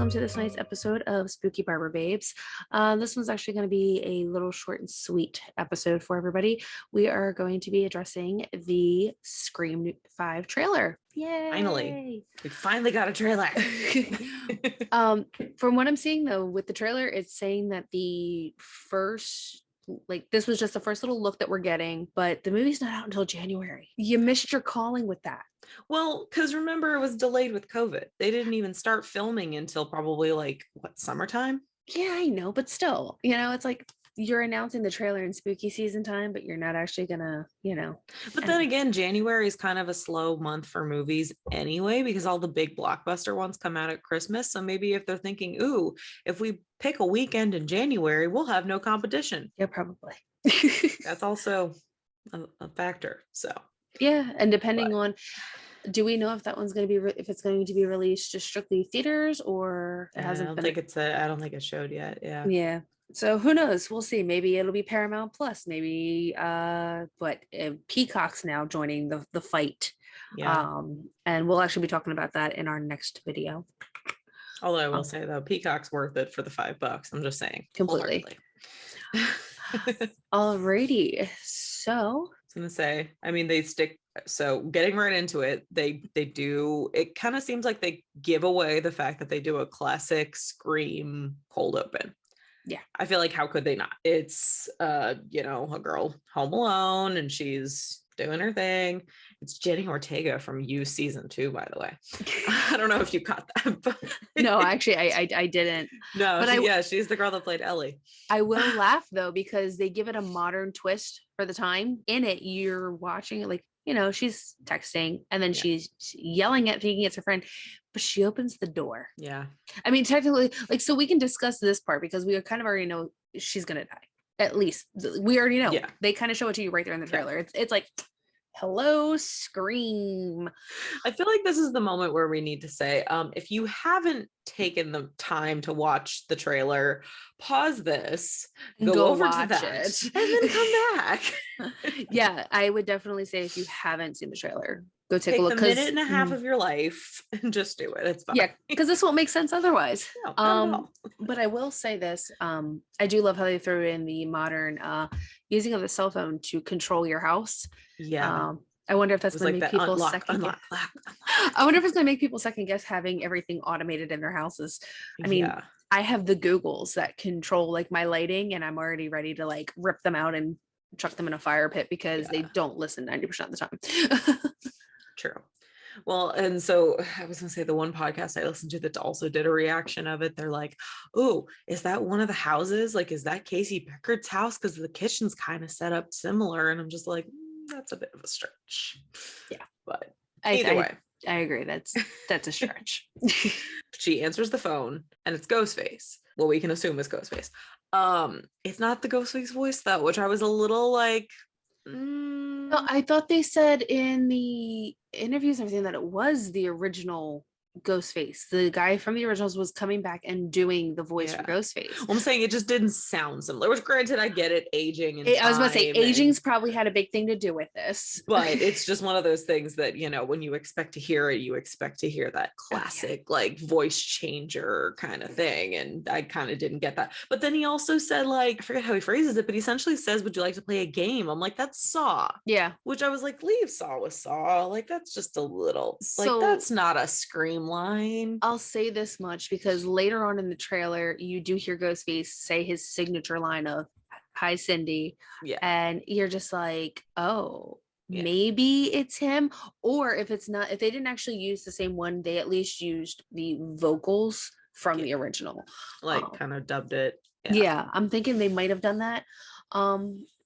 welcome to this night's episode of Spooky Barber Babes. This one's actually going to be a little short and sweet episode for everybody. We are going to be addressing the Scream 5 trailer. Yay! We finally got a trailer. From what I'm seeing though, with the trailer, it's saying that the first, this was just the first little look that we're getting, but the movie's not out until January. You missed your calling with that. Well, because remember, it was delayed with COVID. They didn't even start filming until probably summertime? Yeah, I know, but still, it's like you're announcing the trailer in spooky season time, but you're not actually gonna, But then again, January is kind of a slow month for movies anyway, because all the big blockbuster ones come out at Christmas. So maybe if they're thinking, ooh, if we pick a weekend in January, we'll have no competition. Yeah, probably. That's also a factor. So yeah, and depending on, do we know if that one's going to be if it's going to be released just strictly theaters or it hasn't been? I don't think it's showed yet. Yeah. So who knows? We'll see. Maybe it'll be Paramount Plus. Maybe but Peacock's now joining the fight. Yeah. And we'll actually be talking about that in our next video. Although I will say though, Peacock's worth it for the $5. I'm just saying. Completely. Alrighty. So I was gonna say, I mean, they stick. So getting right into it, they do. It kind of seems like they give away the fact that they do a classic Scream cold open. Yeah, I feel like how could they not? It's a girl home alone and she's doing her thing. It's Jenny Ortega from You season 2, by the way. I don't know if you caught that, but no, actually I didn't. No, but she's the girl that played Ellie. I will laugh though, because they give it a modern twist for the time. In it, you're watching it she's texting and then she's yelling at, thinking it's her friend, but she opens the door. Yeah. I mean, technically, so we can discuss this part because we kind of already know she's going to die. At least we already know. Yeah. They kind of show it to you right there in the trailer. Yeah. It's like, hello, Scream. I feel like this is the moment where we need to say, if you haven't taken the time to watch the trailer, pause this, go over to that, and then come back. Yeah, I would definitely say if you haven't seen the trailer, go take a look. A minute and a half of your life and just do it. It's fine. Yeah, because this won't make sense otherwise. No, but I will say this. I do love how they throw in the modern using of the cell phone to control your house. Yeah. I wonder if that's going to make people second guess. I wonder if it's going to make people second guess having everything automated in their houses. I mean, I have the Googles that control my lighting, and I'm already ready to rip them out and chuck them in a fire pit because they don't listen 90% of the time. True. Well, and so I was going to say the one podcast I listened to that also did a reaction of it. They're like, oh, is that one of the houses? Is that Casey Pickard's house? Because the kitchen's kind of set up similar. And I'm just like, that's a bit of a stretch. Yeah. But either way. I agree. That's a stretch. She answers the phone and it's Ghostface. Well, we can assume it's Ghostface. It's not the Ghostface voice though, which I was a little like, No, I thought they said in the interviews and everything that it was the original Ghostface. The guy from the originals was coming back and doing the voice for Ghostface. Well, I'm saying it just didn't sound similar. Which, granted, I get it, aging and I was going to say aging's probably had a big thing to do with this. But it's just one of those things that, when you expect to hear it, you expect to hear that classic voice changer kind of thing. And I kind of didn't get that. But then he also said I forget how he phrases it, but he essentially says, would you like to play a game? I'm like, that's Saw. Yeah. Which I was like, leave Saw with Saw. That's just a little that's not a Scream line. I'll say this much because later on in the trailer you do hear Ghostface say his signature line of "Hi Cindy," and you're just like, oh, maybe it's him. Or if it's not, if they didn't actually use the same one, they at least used the vocals from the original, kind of dubbed it. I'm thinking they might have done that.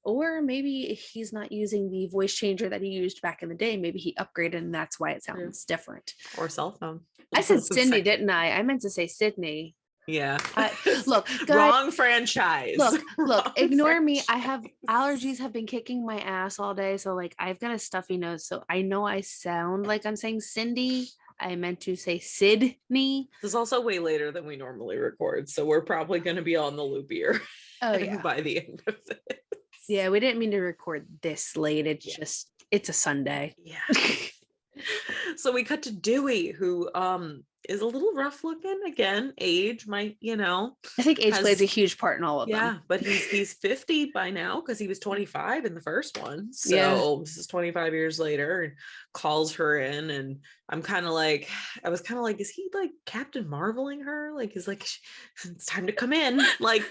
Or maybe he's not using the voice changer that he used back in the day. Maybe he upgraded and that's why it sounds different. Or cell phone. I said Cindy, didn't I? I meant to say Sydney. Yeah. Look, wrong franchise. Look, ignore me. I have allergies have been kicking my ass all day. So I've got a stuffy nose. So I know I sound like I'm saying Cindy. I meant to say Sydney. This is also way later than we normally record. So we're probably going to be on the loop here. Oh, yeah. By the end of it. Yeah, we didn't mean to record this late. It's a Sunday. Yeah. So we cut to Dewey, who is a little rough looking. Again, age might, I think age plays a huge part in all of them. Yeah, but he's 50 by now because he was 25 in the first one. So Yeah. this is 25 years later, and calls her in, and I was kind of like, is he like Captain Marveling her? Like, is like, it's time to come in. Like,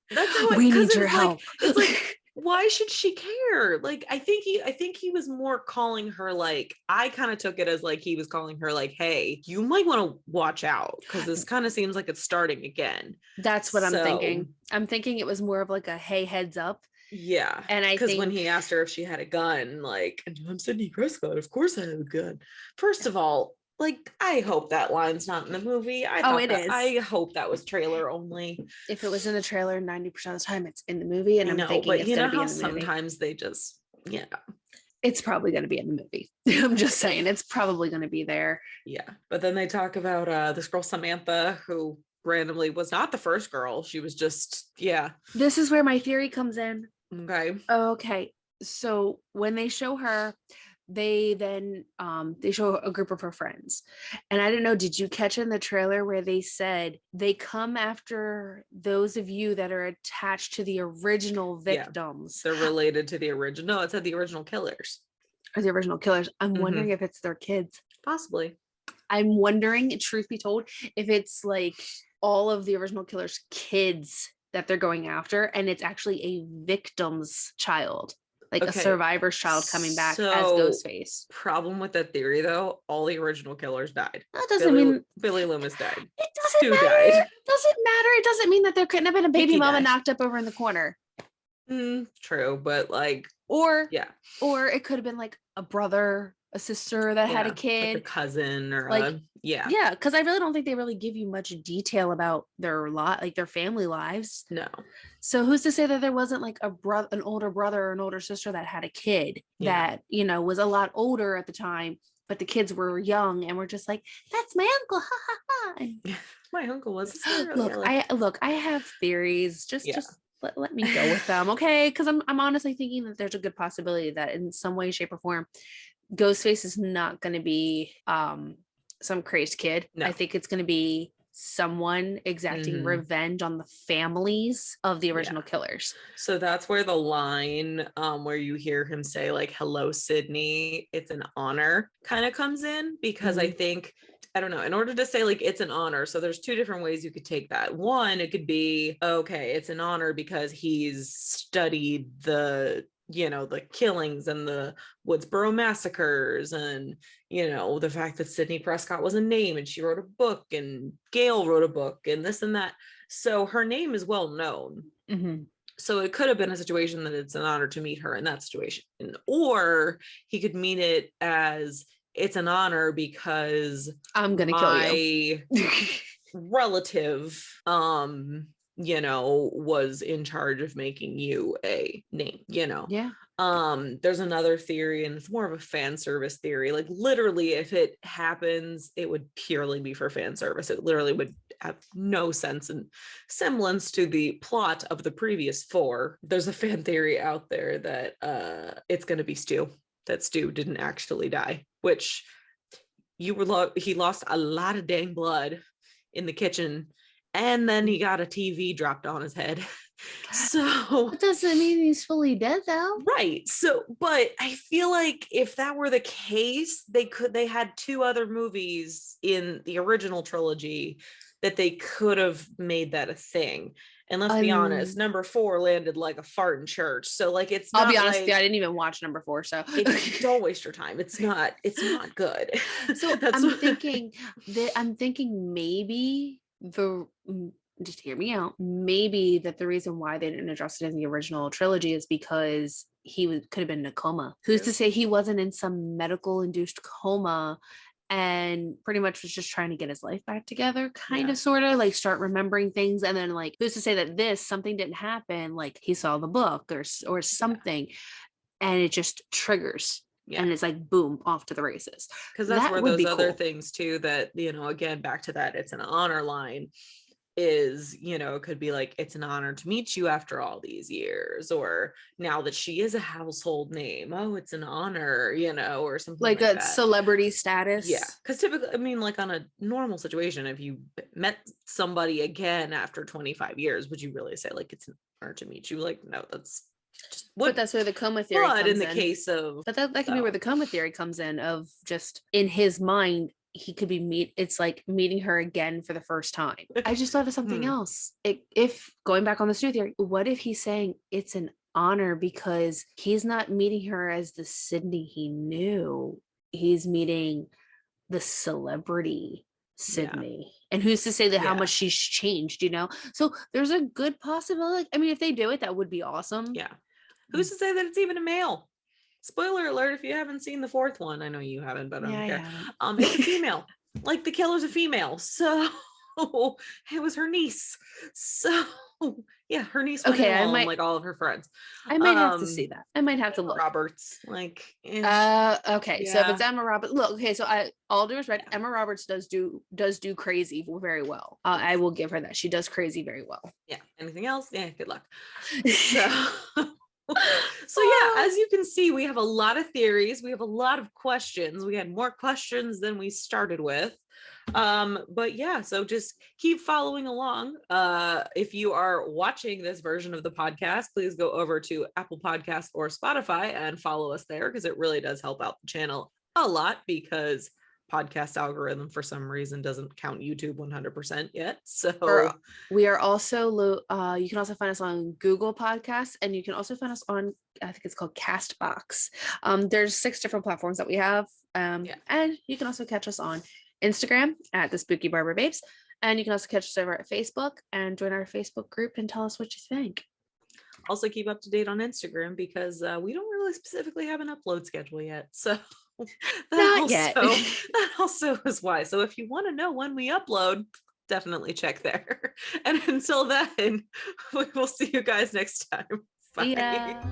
that's how we need your help. It's like, why should she care? Like, I think he was more calling her, like, I kind of took it as like he was calling her like, hey, you might want to watch out because this kind of seems like it's starting again. That's what I'm thinking. I'm thinking it was more of like a, hey, heads up. Yeah. And I think when he asked her if she had a gun, like, I'm Sidney Prescott, of course I have a gun. First of all, like, I hope that line's not in the movie. I hope that was trailer only. If it was in the trailer, 90% of the time it's in the movie, and I'm thinking but it's going to be in the movie. Sometimes they just, it's probably going to be in the movie. I'm just saying, it's probably going to be there. Yeah, but then they talk about this girl Samantha, who randomly was not the first girl. She was just, This is where my theory comes in. Okay. So when they show her, they then they show a group of her friends, and I don't know, did you catch in the trailer where they said they come after those of you that are attached to the original victims? They're related to the original. No, it said the original killers. Or the original killers. I'm wondering if it's their kids. Possibly. I'm wondering, truth be told, if it's like all of the original killers' kids that they're going after, and it's actually a victim's child. Like a survivor's child coming back as Ghostface. Problem with that theory, though, all the original killers died. That doesn't mean Billy Loomis died. It doesn't matter. Died. It doesn't matter. It doesn't mean that there couldn't have been a baby mama knocked up over in the corner. True, but like, or it could have been like a brother, a sister that had a kid, like a cousin, or because I really don't think they really give you much detail about their like their family lives. No. So who's to say that there wasn't like an older brother or an older sister that had a kid that was a lot older at the time, but the kids were young and were just like, that's my uncle, ha ha ha. And my uncle was I have theories. Just let me go with them, okay? Because I'm honestly thinking that there's a good possibility that in some way, shape, or form, Ghostface is not going to be some crazed kid. No. I think it's going to be someone exacting revenge on the families of the original killers. So that's where the line where you hear him say like, hello, Sydney, it's an honor, kind of comes in, because I think, I don't know, in order to say like it's an honor, so there's two different ways you could take that. One, it could be, okay, it's an honor because he's studied the killings and the Woodsboro massacres, and the fact that Sidney Prescott was a name and she wrote a book and Gail wrote a book and this and that, so her name is well known. So it could have been a situation that it's an honor to meet her in that situation, or he could mean it as it's an honor because I'm gonna kill you. Relative was in charge of making you a name, there's another theory, and it's more of a fan service theory. Like, literally, if it happens, it would purely be for fan service. It literally would have no sense and semblance to the plot of the previous four. There's a fan theory out there that it's going to be Stu, that Stu didn't actually die, which he lost a lot of dang blood in the kitchen, and then he got a TV dropped on his head. So it doesn't mean he's fully dead, though. Right. So, but I feel like if that were the case, they had two other movies in the original trilogy that they could have made that a thing. And let's be honest, number 4 landed like a fart in church. So like, it's not, I'll be honest with you, I didn't even watch number 4. So don't waste your time. It's not good. So I'm thinking maybe just hear me out. Maybe that the reason why they didn't address it in the original trilogy is because he could have been in a coma. Who's to say he wasn't in some medical induced coma and pretty much was just trying to get his life back together, kind of, sort of, like start remembering things. And then like, who's to say that something didn't happen, like he saw the book or something, and it just triggers. Yeah. And it's like, boom, off to the races. Because that's where those other things too, that, again, back to that, it's an honor line. is, it could be like, it's an honor to meet you after all these years, or now that she is a household name, oh, it's an honor, or something like a that. Celebrity status. Yeah, because typically, I mean, like on a normal situation, if you met somebody again after 25 years, would you really say like it's an honor to meet you? Like, no, that's just what. But that's where the coma theory comes in the case of, but that can be where the coma theory comes in, of just in his mind he could be it's like meeting her again for the first time. I just thought of something else. If going back on the Stu theory, what if he's saying it's an honor because he's not meeting her as the Sydney he knew, he's meeting the celebrity Sydney. And who's to say that how much she's changed, so there's a good possibility. I mean, if they do it, that would be awesome. Who's to say that it's even a male? Spoiler alert if you haven't seen the fourth one. I know you haven't, but I don't care. It's a female. Like, the killer's a female, so it was her niece. So yeah, her niece went home, like all of her friends. I might have to see that. I might have to look. Roberts, like, okay, so if it's Emma Roberts, look, okay, so all due respect, Emma Roberts does do crazy very well. I will give her that. She does crazy very well. Yeah. Anything else? Yeah, good luck. So yeah, as you can see, we have a lot of theories, we have a lot of questions. We had more questions than we started with, but yeah, so just keep following along. If you are watching this version of the podcast, please go over to Apple Podcasts or Spotify and follow us there, because it really does help out the channel a lot, because podcast algorithm for some reason doesn't count YouTube 100% yet. So we are also you can also find us on Google Podcasts, and you can also find us on, I think it's called Castbox. There's 6 different platforms that we have, and you can also catch us on Instagram at the Spooky Barber Babes, and you can also catch us over at Facebook and join our Facebook group and tell us what you think. Also keep up to date on Instagram, because we don't really specifically have an upload schedule yet, so that also is why. So if you want to know when we upload, definitely check there. And until then, we will see you guys next time. Bye. Yeah.